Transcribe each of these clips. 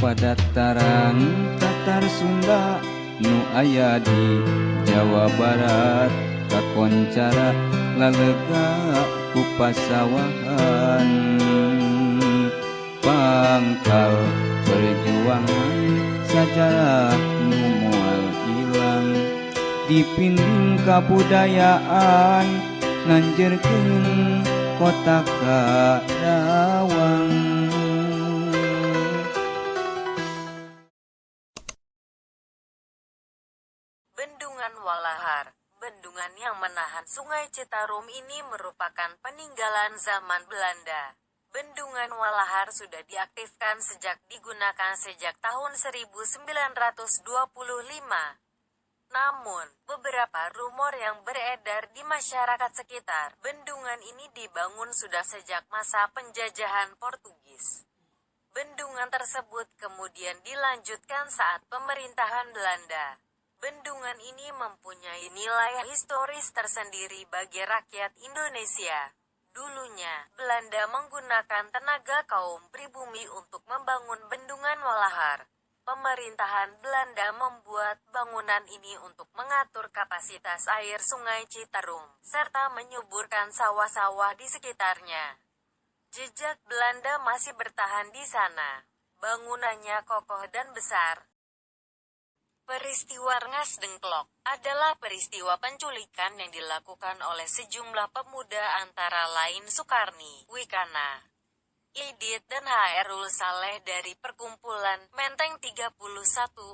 padataran Tatar Sunda nu aya di Jawa Barat kakoncara lalega ku pasawahan pangkal perjuangan sajarah nu moal ilang dipinding kabudayaan nganjerkeun kota Karawang. Bendungan Walahar. Bendungan yang menahan Sungai Citarum ini merupakan peninggalan zaman Belanda. Bendungan Walahar sudah diaktifkan digunakan sejak tahun 1925. Namun, beberapa rumor yang beredar di masyarakat sekitar, bendungan ini dibangun sudah sejak masa penjajahan Portugis. Bendungan tersebut kemudian dilanjutkan saat pemerintahan Belanda. Bendungan ini mempunyai nilai historis tersendiri bagi rakyat Indonesia. Dulunya, Belanda menggunakan tenaga kaum pribumi untuk membangun Bendungan Walahar. Pemerintahan Belanda membuat bangunan ini untuk mengatur kapasitas air Sungai Citarum, serta menyuburkan sawah-sawah di sekitarnya. Jejak Belanda masih bertahan di sana. Bangunannya kokoh dan besar. Peristiwa Rengas Dengklok adalah peristiwa penculikan yang dilakukan oleh sejumlah pemuda antara lain Sukarni, Wikana, Idit dan Hairul Saleh dari perkumpulan Menteng 31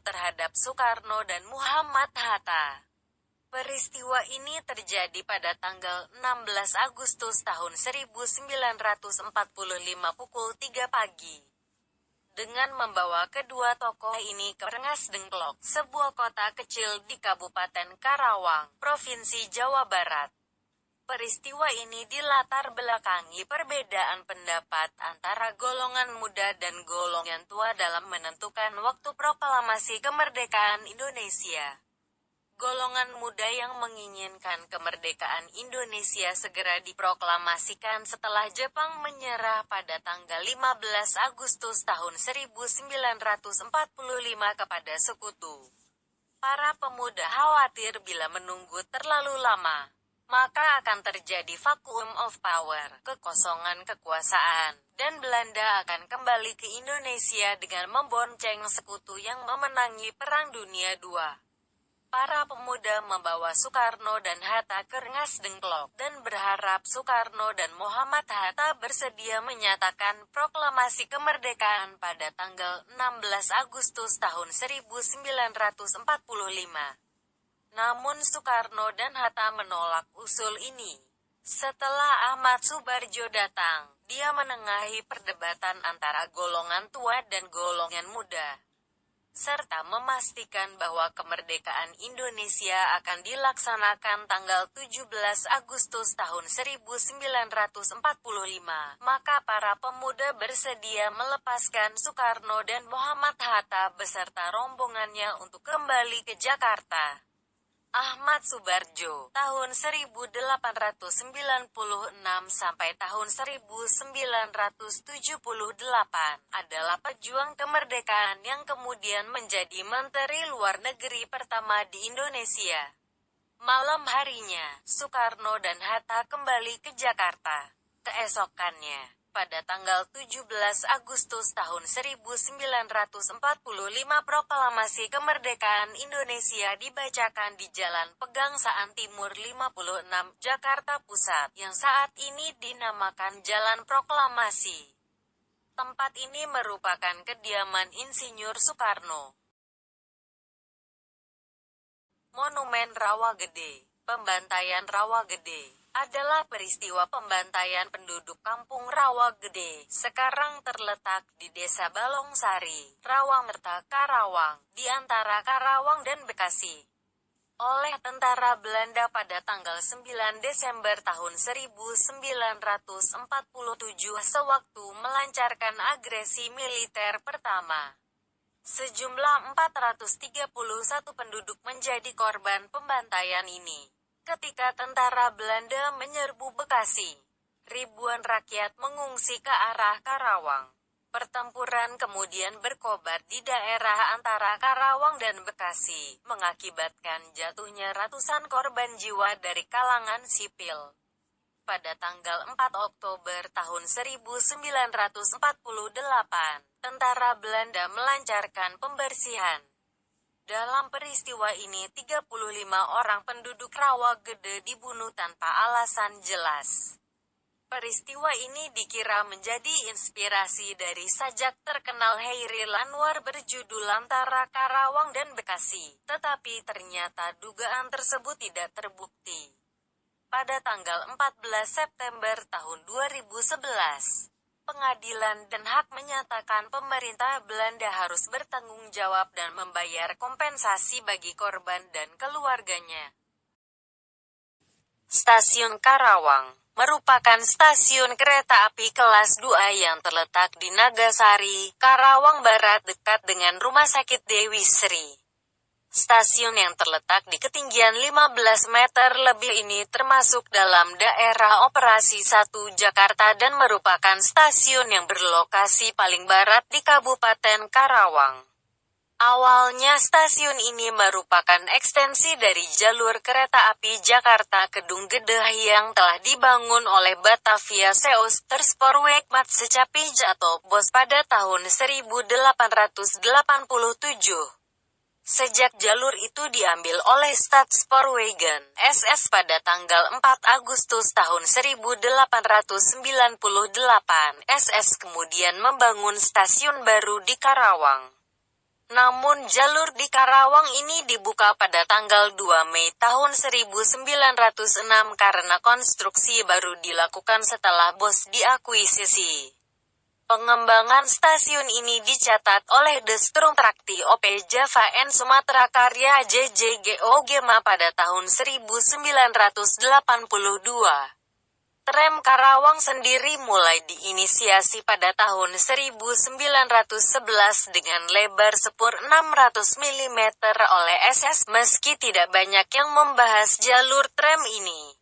terhadap Soekarno dan Muhammad Hatta. Peristiwa ini terjadi pada tanggal 16 Agustus tahun 1945 pukul 3 pagi. Dengan membawa kedua tokoh ini ke Rengas Dengklok, sebuah kota kecil di Kabupaten Karawang, Provinsi Jawa Barat. Peristiwa ini dilatar belakangi perbedaan pendapat antara golongan muda dan golongan tua dalam menentukan waktu proklamasi kemerdekaan Indonesia. Golongan muda yang menginginkan kemerdekaan Indonesia segera diproklamasikan setelah Jepang menyerah pada tanggal 15 Agustus tahun 1945 kepada sekutu. Para pemuda khawatir bila menunggu terlalu lama, maka akan terjadi vacuum of power, kekosongan kekuasaan, dan Belanda akan kembali ke Indonesia dengan membonceng sekutu yang memenangi Perang Dunia II. Para pemuda membawa Soekarno dan Hatta ke Rengas Dengklok, dan berharap Soekarno dan Muhammad Hatta bersedia menyatakan proklamasi kemerdekaan pada tanggal 16 Agustus tahun 1945. Namun Soekarno dan Hatta menolak usul ini. Setelah Ahmad Subarjo datang, dia menengahi perdebatan antara golongan tua dan golongan muda, serta memastikan bahwa kemerdekaan Indonesia akan dilaksanakan tanggal 17 Agustus tahun 1945. Maka para pemuda bersedia melepaskan Soekarno dan Muhammad Hatta beserta rombongannya untuk kembali ke Jakarta. Ahmad Subarjo, tahun 1896 sampai tahun 1978, adalah pejuang kemerdekaan yang kemudian menjadi Menteri Luar Negeri pertama di Indonesia. Malam harinya, Soekarno dan Hatta kembali ke Jakarta. Keesokannya, pada tanggal 17 Agustus tahun 1945 proklamasi kemerdekaan Indonesia dibacakan di Jalan Pegangsaan Timur 56, Jakarta Pusat, yang saat ini dinamakan Jalan Proklamasi. Tempat ini merupakan kediaman Insinyur Soekarno. Monumen Rawa Gede. Pembantaian Rawa Gede adalah peristiwa pembantaian penduduk kampung Rawa Gede, sekarang terletak di Desa Balongsari, Rawamerta, Karawang, di antara Karawang dan Bekasi, oleh tentara Belanda pada tanggal 9 Desember tahun 1947 sewaktu melancarkan agresi militer pertama. Sejumlah 431 penduduk menjadi korban pembantaian ini. Ketika tentara Belanda menyerbu Bekasi, ribuan rakyat mengungsi ke arah Karawang. Pertempuran kemudian berkobar di daerah antara Karawang dan Bekasi, mengakibatkan jatuhnya ratusan korban jiwa dari kalangan sipil. Pada tanggal 4 Oktober tahun 1948, tentara Belanda melancarkan pembersihan. Dalam peristiwa ini 35 orang penduduk Rawagede dibunuh tanpa alasan jelas. Peristiwa ini dikira menjadi inspirasi dari sajak terkenal Hairil Anwar berjudul Antara Karawang dan Bekasi, tetapi ternyata dugaan tersebut tidak terbukti. Pada tanggal 14 September tahun 2011, Pengadilan Den Haag menyatakan pemerintah Belanda harus bertanggung jawab dan membayar kompensasi bagi korban dan keluarganya. Stasiun Karawang merupakan stasiun kereta api kelas 2 yang terletak di Nagasari, Karawang Barat dekat dengan Rumah Sakit Dewi Sri. Stasiun yang terletak di ketinggian 15 meter lebih ini termasuk dalam daerah operasi 1 Jakarta dan merupakan stasiun yang berlokasi paling barat di Kabupaten Karawang. Awalnya stasiun ini merupakan ekstensi dari jalur kereta api Jakarta Kedung Gede yang telah dibangun oleh Batavia Seoster Spoorweg Maatschappij atau BOS pada tahun 1887. Sejak jalur itu diambil oleh Staatspoorwegen (SS) pada tanggal 4 Agustus tahun 1898, SS kemudian membangun stasiun baru di Karawang. Namun jalur di Karawang ini dibuka pada tanggal 2 Mei tahun 1906 karena konstruksi baru dilakukan setelah BOS diakuisisi. Pengembangan stasiun ini dicatat oleh The Strumtrakti OP Java and Sumatra Karya JJGO Gema pada tahun 1982. Tram Karawang sendiri mulai diinisiasi pada tahun 1911 dengan lebar sepur 600 mm oleh SS meski tidak banyak yang membahas jalur tram ini.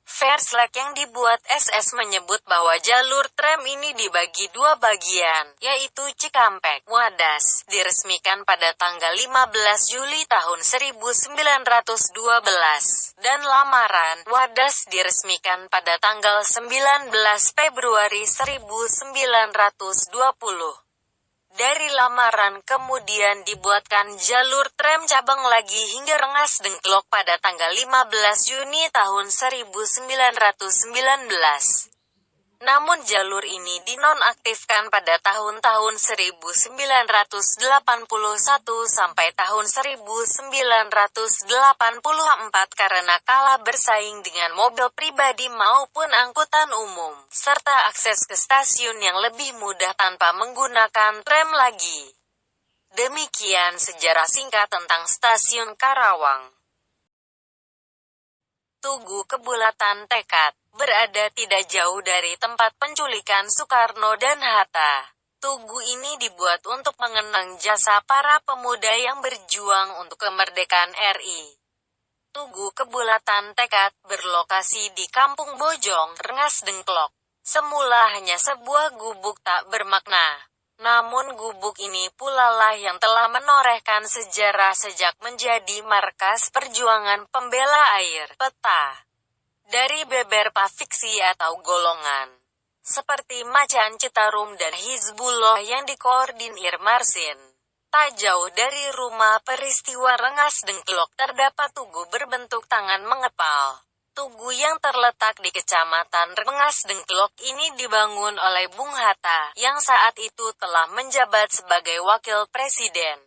Verslek yang dibuat SS menyebut bahwa jalur tram ini dibagi dua bagian, yaitu Cikampek, Wadas, diresmikan pada tanggal 15 Juli tahun 1912, dan Lamaran, Wadas diresmikan pada tanggal 19 Februari 1920. Dari Lamaran kemudian dibuatkan jalur tram cabang lagi hingga Rengas Dengklok pada tanggal 15 Juni tahun 1919. Namun jalur ini dinonaktifkan pada tahun-tahun 1981 sampai tahun 1984 karena kalah bersaing dengan mobil pribadi maupun angkutan umum, serta akses ke stasiun yang lebih mudah tanpa menggunakan tram lagi. Demikian sejarah singkat tentang Stasiun Karawang. Tugu Kebulatan Tekad berada tidak jauh dari tempat penculikan Soekarno dan Hatta. Tugu ini dibuat untuk mengenang jasa para pemuda yang berjuang untuk kemerdekaan RI. Tugu Kebulatan Tekad berlokasi di Kampung Bojong, Rengas Dengklok. Semula hanya sebuah gubuk tak bermakna. Namun gubuk ini pula lah yang telah menorehkan sejarah sejak menjadi markas perjuangan pembela air, peta. Dari beberapa fiksi atau golongan, seperti Macan Citarum dan Hizbullah yang dikoordinir Marsin. Tak jauh dari rumah peristiwa Rengas Dengklok terdapat tugu berbentuk tangan mengepal. Tugu yang terletak di Kecamatan Rengas Dengklok ini dibangun oleh Bung Hatta, yang saat itu telah menjabat sebagai wakil presiden.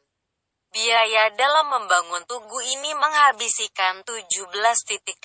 Biaya dalam membangun tugu ini menghabiskan 17.500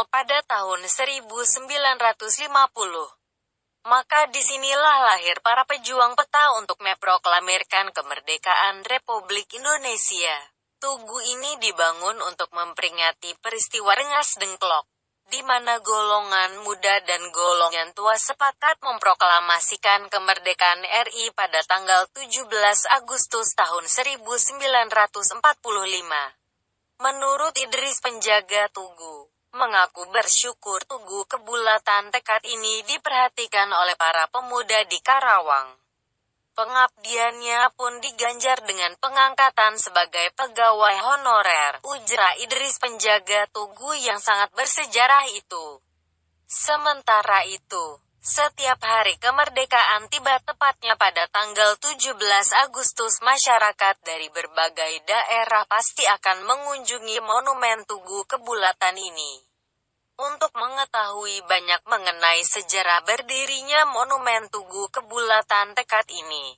pada tahun 1950. Maka disinilah lahir para pejuang peta untuk memproklamirkan kemerdekaan Republik Indonesia. Tugu ini dibangun untuk memperingati peristiwa Rengas Dengklok, di mana golongan muda dan golongan tua sepakat memproklamasikan kemerdekaan RI pada tanggal 17 Agustus tahun 1945. Menurut Idris penjaga tugu, mengaku bersyukur Tugu Kebulatan Tekad ini diperhatikan oleh para pemuda di Karawang. Pengabdiannya pun diganjar dengan pengangkatan sebagai pegawai honorer, ujar Idris, penjaga Tugu yang sangat bersejarah itu. Sementara itu, setiap hari kemerdekaan tiba tepatnya pada tanggal 17 Agustus, masyarakat dari berbagai daerah pasti akan mengunjungi monumen Tugu Kebulatan ini. Untuk mengetahui banyak mengenai sejarah berdirinya monumen Tugu Kebulatan Tekad ini,